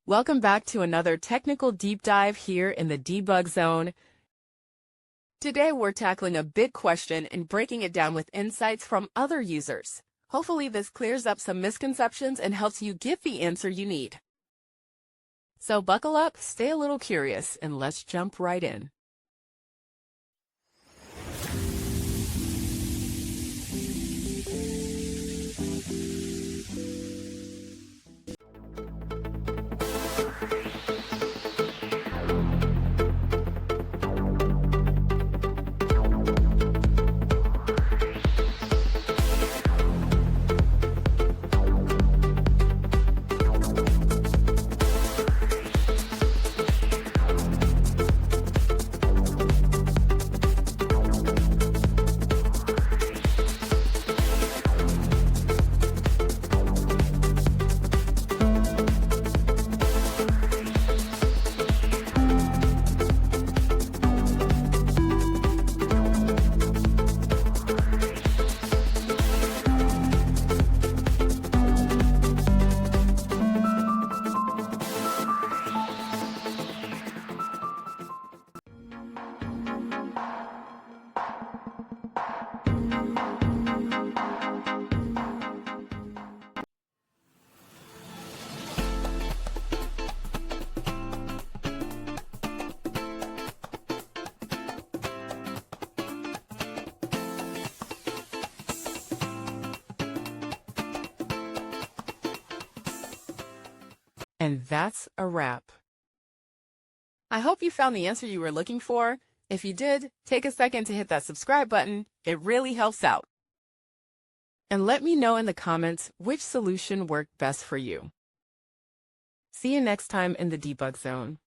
Welcome back to another technical deep dive here in the debug zone. Today we're tackling a big question and breaking it down with insights from other users. Hopefully this clears up some misconceptions and helps you get the answer you need. So buckle up, stay a little curious, and let's jump right in. And that's a wrap. I hope you found the answer you were looking for. If you did, take a second to hit that subscribe button. It really helps out. And let me know in the comments which solution worked best for you. See you next time in the debug zone.